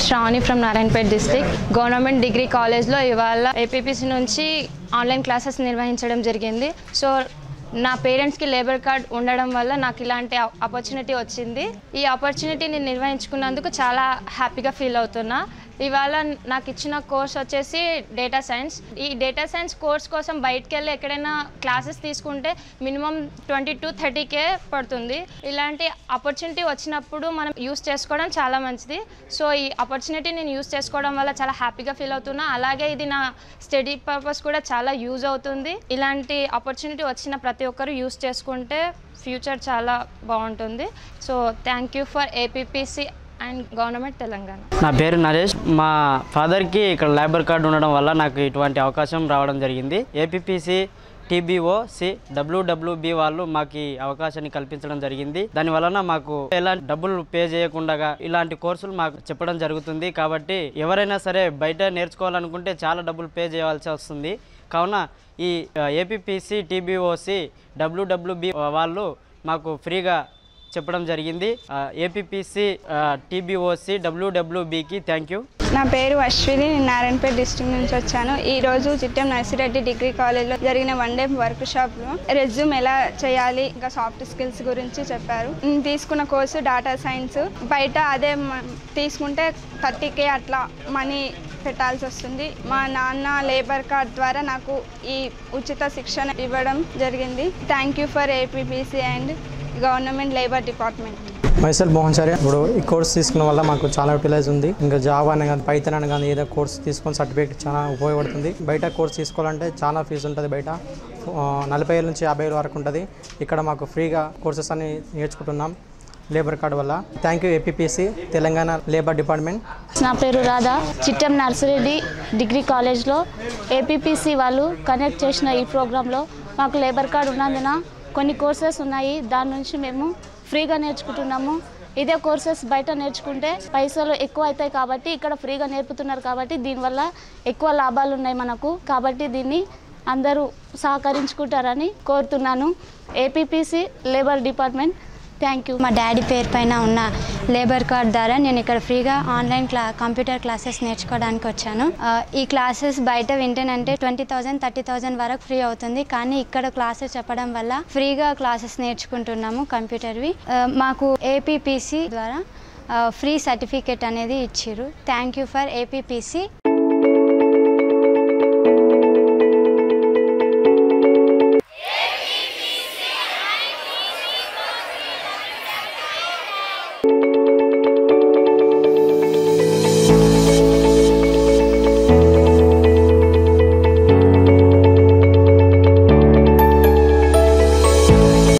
Shravani from Narayanpet district. Government degree కాలేజ్లో ఇవాళ APPC నుంచి ఆన్లైన్ క్లాసెస్ నిర్వహించడం జరిగింది. సో నా పేరెంట్స్కి లేబర్ కార్డ్ ఉండడం వల్ల నాకు ఇలాంటి ఆపర్చునిటీ వచ్చింది. ఈ ఆపర్చునిటీని నిర్వహించుకున్నందుకు చాలా హ్యాపీగా ఫీల్ అవుతున్నా. ఇవాళ నాకు ఇచ్చిన కోర్స్ వచ్చేసి డేటా సైన్స్. ఈ డేటా సైన్స్ కోర్స్ కోసం బయటకు వెళ్ళి ఎక్కడైనా క్లాసెస్ తీసుకుంటే మినిమం 20 to 30K పడుతుంది. ఇలాంటి ఆపర్చునిటీ వచ్చినప్పుడు మనం యూస్ చేసుకోవడం చాలా మంచిది. సో ఈ ఆపర్చునిటీ నేను యూస్ చేసుకోవడం వల్ల చాలా హ్యాపీగా ఫీల్ అవుతున్నా. అలాగే ఇది నా స్టడీ పర్పస్ కూడా చాలా యూజ్ అవుతుంది. ఇలాంటి ఆపర్చునిటీ వచ్చిన ప్రతి ఒక్కరు యూస్ చేసుకుంటే ఫ్యూచర్ చాలా బాగుంటుంది. So thank you for APPC and government Telangana. నా పేరు నరేష్. మా ఫాదర్కి ఇక్కడ లేబర్ కార్డు ఉండడం వల్ల నాకు ఇటువంటి అవకాశం రావడం జరిగింది. ఏపీపీసీ TBOC WWB వాళ్ళు మాకు ఈ అవకాశాన్ని కల్పించడం జరిగింది. దాని వలన మాకు ఎలాంటి డబ్బులు పే చేయకుండా ఇలాంటి కోర్సులు మాకు చెప్పడం జరుగుతుంది. కాబట్టి ఎవరైనా సరే బయట నేర్చుకోవాలనుకుంటే చాలా డబ్బులు పే చేయవలసి వస్తుంది. కావున ఈ ఏపీపీసీ TBOC WWB వాళ్ళు మాకు ఫ్రీగా చెప్పడం జరిగింది. ఏపీపీసీ TBOC WWBకి థ్యాంక్ యూ. నా పేరు అశ్విని. నేను నారాయణపేట డిస్ట్రిక్ట్ నుంచి వచ్చాను. ఈరోజు చిట్టెం నర్సిరెడ్డి డిగ్రీ కాలేజ్లో జరిగిన 1 day వర్క్ షాప్లో రెజ్యూమ్ ఎలా చేయాలి, ఇంకా సాఫ్ట్ స్కిల్స్ గురించి చెప్పారు. తీసుకున్న కోర్సు డేటా సైన్స్. బయట అదే తీసుకుంటే 30K అట్లా మనీ పెట్టాల్సి వస్తుంది. మా నాన్న లేబర్ కార్డ్ ద్వారా నాకు ఈ ఉచిత శిక్షణ ఇవ్వడం జరిగింది. Thank you for APPC and government labour department. Myself Mohan Chari. ఇప్పుడు ఈ కోర్స్ తీసుకున్న వల్ల మాకు చాలా యూటిలైజ్ ఉంది. ఇంకా జావా అని కానీ పైథాన్ అని కానీ ఏదో కోర్స్ తీసుకొని సర్టిఫికేట్ చాలా ఉపయోగపడుతుంది. బయట కోర్స్ తీసుకోవాలంటే చాలా ఫీజు ఉంటుంది. బయట 40,000 నుంచి 50,000 వరకు ఉంటుంది. ఇక్కడ మాకు ఫ్రీగా కోర్సెస్ అన్ని నేర్చుకుంటున్నాం లేబర్ కార్డు వల్ల. Thank you APPC Telangana labour department. నా పేరు రాధా. చిట్టెం నర్సిరెడ్డి డిగ్రీ కాలేజ్లో ఏపీపీసీ వాళ్ళు కనెక్ట్ చేసిన ఈ ప్రోగ్రాంలో మాకు లేబర్ కార్డు ఉన్నందున కొన్ని కోర్సెస్ ఉన్నాయి. దాని నుంచి మేము ఫ్రీగా నేర్చుకుంటున్నాము. ఇదే కోర్సెస్ బయట నేర్చుకుంటే పైసలు ఎక్కువ అవుతాయి కాబట్టి ఇక్కడ ఫ్రీగా నేర్పుతున్నారు కాబట్టి దీనివల్ల ఎక్కువ లాభాలు ఉన్నాయి మనకు. కాబట్టి దీన్ని అందరూ సహకరించుకుంటారని కోరుతున్నాను. APPC labour department thank you. మా డాడీ పేరు పైన ఉన్న లేబర్ కార్డ్ ద్వారా నేను ఇక్కడ ఫ్రీగా ఆన్లైన్ కంప్యూటర్ క్లాసెస్ నేర్చుకోవడానికి వచ్చాను. ఈ క్లాసెస్ బయట వింటేనంటే 20,000 30,000 వరకు ఫ్రీ అవుతుంది. కానీ ఇక్కడ క్లాసెస్ చెప్పడం వల్ల ఫ్రీగా క్లాసెస్ నేర్చుకుంటున్నాము కంప్యూటర్వి. మాకు ఏపీపీసీ ద్వారా ఫ్రీ సర్టిఫికేట్ అనేది ఇచ్చారు. Thank you for APPC.